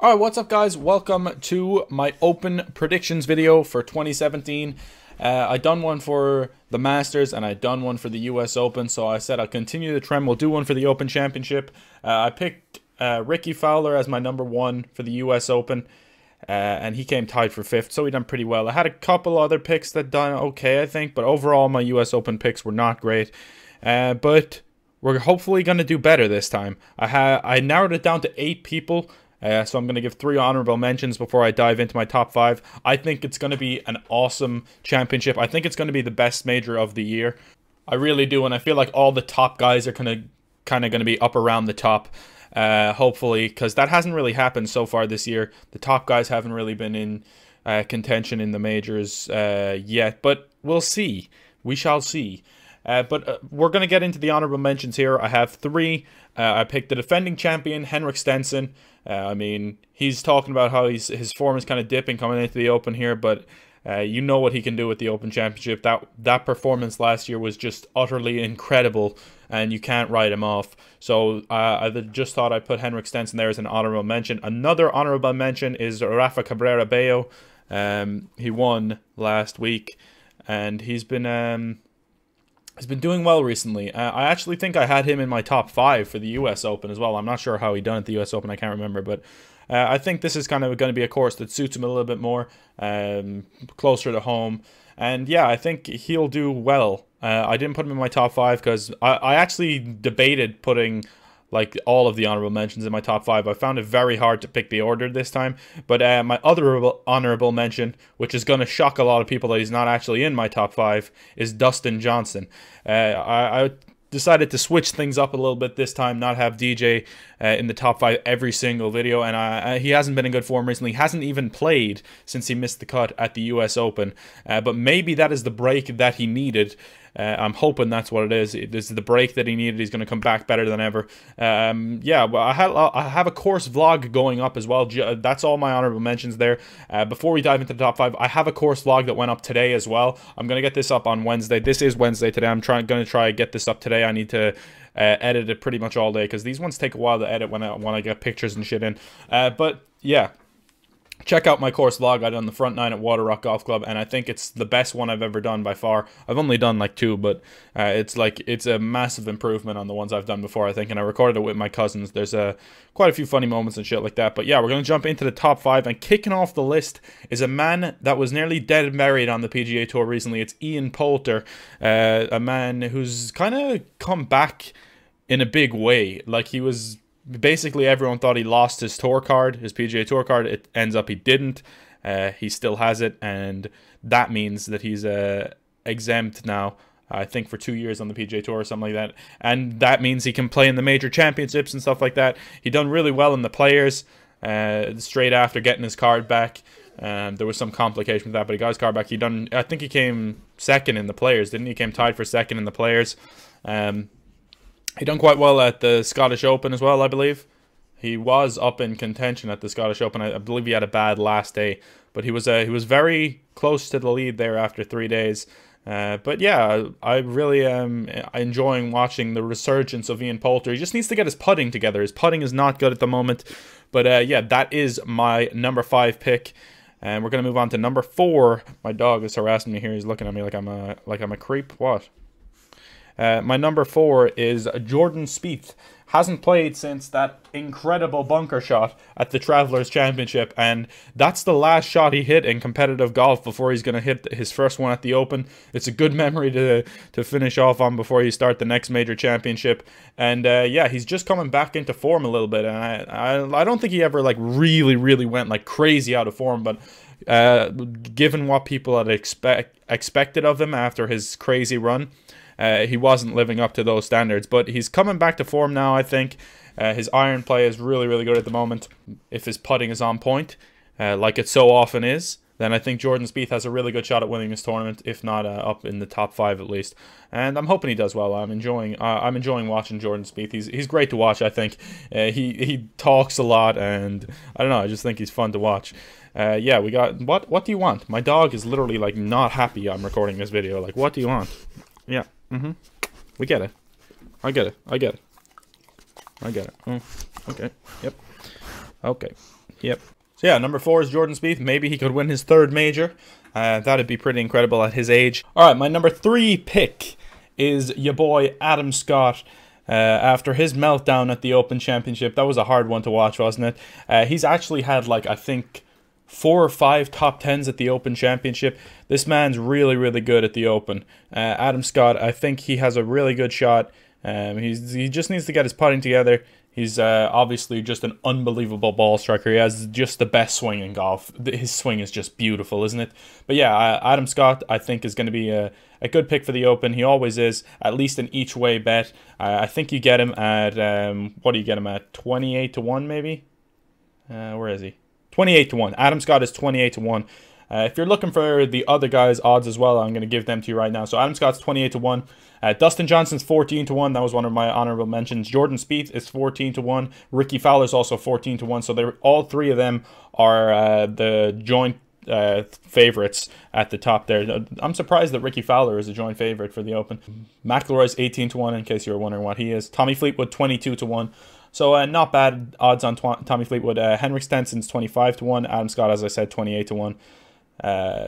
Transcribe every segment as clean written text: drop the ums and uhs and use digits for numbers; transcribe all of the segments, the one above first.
Alright, what's up guys? Welcome to my Open predictions video for 2017. I done one for the Masters and I done one for the US Open, so I said I'll continue the trend. We'll do one for the Open Championship. I picked Ricky Fowler as my number one for the US Open, and he came tied for 5th, so he done pretty well. I had a couple other picks that done okay, I think, but overall my US Open picks were not great. But we're hopefully going to do better this time. I narrowed it down to 8 people. So I'm going to give 3 honorable mentions before I dive into my top 5. I think it's going to be an awesome championship. I think it's going to be the best major of the year. I really do, and I feel like all the top guys are kind of going to be up around the top, hopefully, because that hasn't really happened so far this year. The top guys haven't really been in contention in the majors yet, but we'll see. We shall see. But we're going to get into the honorable mentions here. I have 3. I picked the defending champion, Henrik Stenson. I mean, he's talking about how his form is kind of dipping coming into the Open here, but you know what he can do with the Open Championship. That performance last year was just utterly incredible, and you can't write him off. So I just thought I'd put Henrik Stenson there as an honorable mention. Another honorable mention is Rafa Cabrera Bello. He won last week, and he's been doing well recently. I actually think I had him in my top 5 for the US Open as well. I'm not sure how he done at the US Open. I can't remember. But I think this is kind of going to be a course that suits him a little bit more, closer to home. And yeah, I think he'll do well. I didn't put him in my top 5 because I actually debated putting like all of the honorable mentions in my top 5. I found it very hard to pick the order this time. But my other honorable mention, which is going to shock a lot of people that he's not actually in my top 5, is Dustin Johnson. I decided to switch things up a little bit this time, not have DJ in the top 5 every single video, and he hasn't been in good form recently. He hasn't even played since he missed the cut at the US Open, but maybe that is the break that he needed. I'm hoping that's what it is. This is the break that he needed. He's going to come back better than ever. Yeah, well, I have a course vlog going up as well. That's all my honorable mentions there. Before we dive into the top 5, I have a course vlog that went up today as well. I'm going to get this up on Wednesday. This is Wednesday today. I'm going to try and get this up today. I need to edit it pretty much all day because these ones take a while to edit when I get pictures and shit in. But yeah. Check out my course vlog I done the front 9 at Water Rock Golf Club, and I think it's the best one I've ever done by far. I've only done like 2, but it's a massive improvement on the ones I've done before, I think, and I recorded it with my cousins. There's quite a few funny moments and shit like that. But yeah, we're going to jump into the top 5, and kicking off the list is a man that was nearly dead and buried on the PGA Tour recently. It's Ian Poulter, a man who's kind of come back in a big way. Like, he was... Basically, everyone thought he lost his tour card, his PGA Tour card. It ends up he didn't. He still has it, and that means that he's exempt now, I think, for 2 years on the PGA Tour or something like that. And that means he can play in the major championships and stuff like that. He done really well in the Players straight after getting his card back. There was some complication with that, but he got his card back. I think he came 2nd in the Players, didn't he? He came tied for 2nd in the Players. He done quite well at the Scottish Open as well, I believe. He was up in contention at the Scottish Open. I believe he had a bad last day, but he was very close to the lead there after 3 days. But yeah, I really am enjoying watching the resurgence of Ian Poulter. He just needs to get his putting together. His putting is not good at the moment. But yeah, that is my number 5 pick. And we're gonna move on to number 4. My dog is harassing me here. He's looking at me like I'm a creep. What? My number 4 is Jordan Spieth. Hasn't played since that incredible bunker shot at the Travelers Championship, and that's the last shot he hit in competitive golf before he's going to hit his first one at the Open. It's a good memory to finish off on before you start the next major championship. And yeah, he's just coming back into form a little bit, and I don't think he ever like really went like crazy out of form, but given what people had expected of him after his crazy run, he wasn't living up to those standards, but he's coming back to form now, I think. His iron play is really good at the moment. If his putting is on point, like it so often is, then I think Jordan Spieth has a really good shot at winning this tournament, if not up in the top 5 at least. And I'm hoping he does well. I'm enjoying watching Jordan Spieth. He's great to watch, I think. He talks a lot, and I don't know, I just think he's fun to watch. Yeah, we got... What do you want? My dog is literally, like, not happy I'm recording this video. Like, what do you want? Yeah. We get it. I get it. Okay. Yep. Okay. Yep. So yeah, number 4 is Jordan Spieth. Maybe he could win his 3rd major. That'd be pretty incredible at his age. All right, my number 3 pick is your boy Adam Scott. After his meltdown at the Open Championship, that was a hard one to watch, wasn't it? He's actually had, like, I think 4 or 5 top 10s at the Open Championship. This man's really, really good at the Open. Adam Scott, I think he has a really good shot. He just needs to get his putting together. He's obviously just an unbelievable ball striker. He has just the best swing in golf. His swing is just beautiful, isn't it? But yeah, Adam Scott, I think, is going to be a good pick for the Open. He always is, at least an each way bet. I think you get him at, what do you get him at? 28 to 1 maybe? Where is he? 28 to 1. Adam Scott is 28 to 1. If you're looking for the other guys' odds as well, I'm going to give them to you right now. So Adam Scott's 28 to 1. Dustin Johnson's 14 to 1. That was one of my honorable mentions. Jordan Spieth is 14 to 1. Ricky Fowler's also 14 to 1. So all 3 of them are the joint favorites at the top there. I'm surprised that Ricky Fowler is a joint favorite for the Open. McIlroy's 18 to 1, in case you were wondering what he is. Tommy Fleetwood 22 to 1. So not bad odds on Tommy Fleetwood. Henrik Stenson's 25 to 1. Adam Scott, as I said, 28 to 1.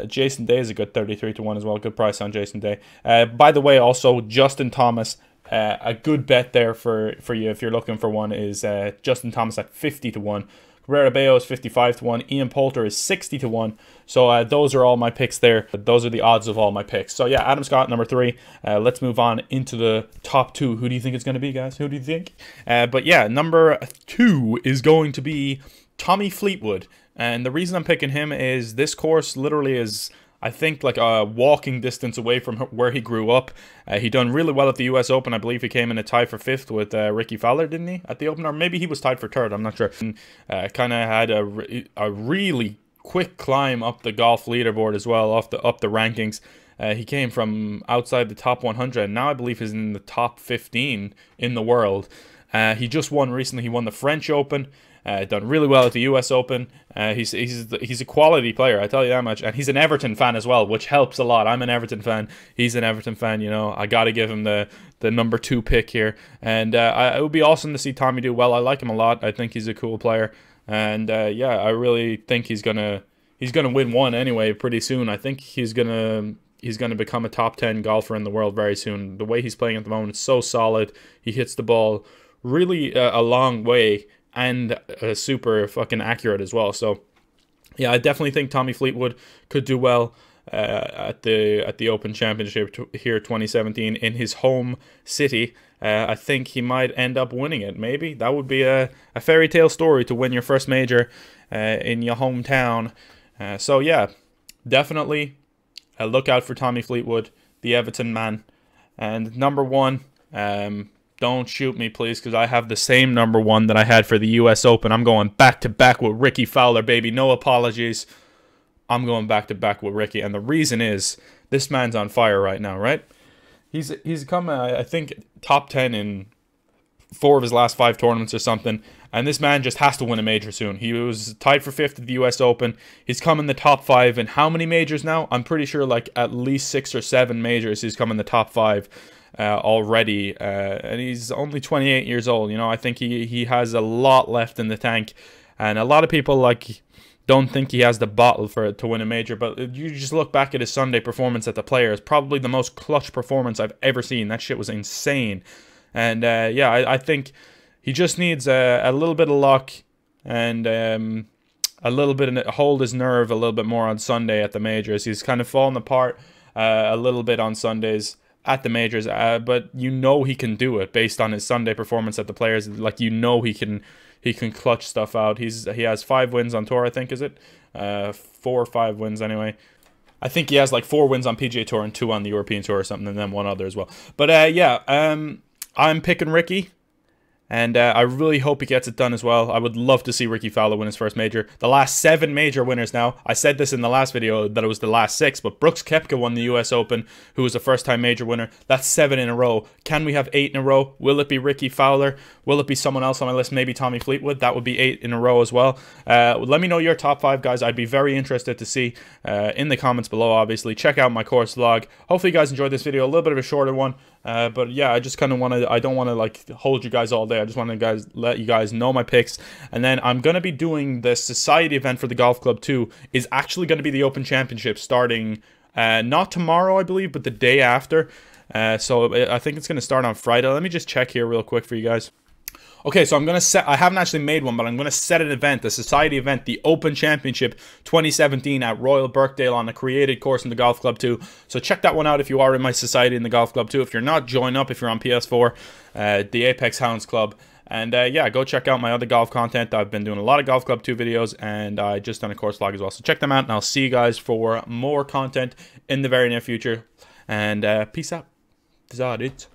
Jason Day is a good 33 to 1 as well. Good price on Jason Day. By the way, also Justin Thomas, a good bet there for you if you're looking for one, is Justin Thomas at 50 to 1. Cabrera Bello is 55 to 1. Ian Poulter is 60 to 1. So those are all my picks there. Those are the odds of all my picks. So yeah, Adam Scott, number 3. Let's move on into the top 2. Who do you think it's going to be, guys? Who do you think? But yeah, number 2 is going to be Tommy Fleetwood. And the reason I'm picking him is this course literally is, I think, like a walking distance away from where he grew up. He done really well at the US Open. I believe he came in a tie for 5th with Ricky Fowler, didn't he, at the Open? Or maybe he was tied for 3rd, I'm not sure. Kind of had a really quick climb up the golf leaderboard as well, up the rankings. He came from outside the top 100, and now I believe he's in the top 15 in the world. He just won recently. He won the French Open. Done really well at the US Open. He's a quality player, I tell you that much. And he's an Everton fan as well, which helps a lot. I'm an Everton fan. He's an Everton fan, you know. I got to give him the number 2 pick here. And it would be awesome to see Tommy do well. I like him a lot. I think he's a cool player. And yeah, I really think he's gonna win one anyway pretty soon. I think he's gonna become a top 10 golfer in the world very soon. The way he's playing at the moment is so solid. He hits the ball really a long way, and super fucking accurate as well. So yeah, I definitely think Tommy Fleetwood could do well at the Open Championship here 2017 in his home city. I think he might end up winning it. Maybe that would be a fairy tale story to win your first major in your hometown. So yeah, definitely look out for Tommy Fleetwood, the Everton man. And number 1, don't shoot me, please, because I have the same number 1 that I had for the US Open. I'm going back-to-back with Ricky Fowler, baby. No apologies. I'm going back-to-back with Ricky. And the reason is, this man's on fire right now, right? He's come, I think, top 10 in 4 of his last 5 tournaments or something. And this man just has to win a major soon. He was tied for 5th at the US Open. He's come in the top 5 in how many majors now? I'm pretty sure like at least 6 or 7 majors he's come in the top 5. Already, and he's only 28 years old. You know, I think he has a lot left in the tank, and a lot of people don't think he has the bottle to win a major. But you just look back at his Sunday performance at the Players, probably the most clutch performance I've ever seen. That shit was insane, and yeah, I think he just needs a little bit of luck and a little bit of hold his nerve a little bit more on Sunday at the majors. He's kind of fallen apart a little bit on Sundays at the majors, but you know he can do it based on his Sunday performance at the Players. Like, you know he can clutch stuff out. He has 5 wins on tour, I think, is it? 4 or 5 wins anyway. I think he has like 4 wins on PGA Tour and 2 on the European Tour or something, and then 1 other as well. But yeah, I'm picking Ricky. And I really hope he gets it done as well. I would love to see Ricky Fowler win his first major. The last 7 major winners now. I said this in the last video that it was the last 6, but Brooks Koepka won the US Open, who was a first-time major winner. That's 7 in a row. Can we have 8 in a row? Will it be Ricky Fowler? Will it be someone else on my list? Maybe Tommy Fleetwood? That would be 8 in a row as well. Let me know your top 5, guys. I'd be very interested to see in the comments below, obviously. Check out my course vlog. Hopefully you guys enjoyed this video. A little bit of a shorter one. But yeah, I just kind of want to, I don't want to like hold you guys all day. I just want to let you guys know my picks. And then I'm going to be doing the society event for the golf club too. Is actually going to be the Open Championship starting not tomorrow, I believe, but the day after. So I think it's going to start on Friday. Let me just check here real quick for you guys. Okay, so I'm going to set, I haven't actually made one, but I'm going to set an event, the society event, the Open Championship 2017 at Royal Birkdale on the created course in the golf club too. So check that one out if you are in my society in the golf club too. If you're not, join up if you're on PS4, the Apex Hounds Club. And yeah, go check out my other golf content. I've been doing a lot of Golf Club 2 videos, and I just done a course vlog as well. So check them out, and I'll see you guys for more content in the very near future. And peace out. This is it.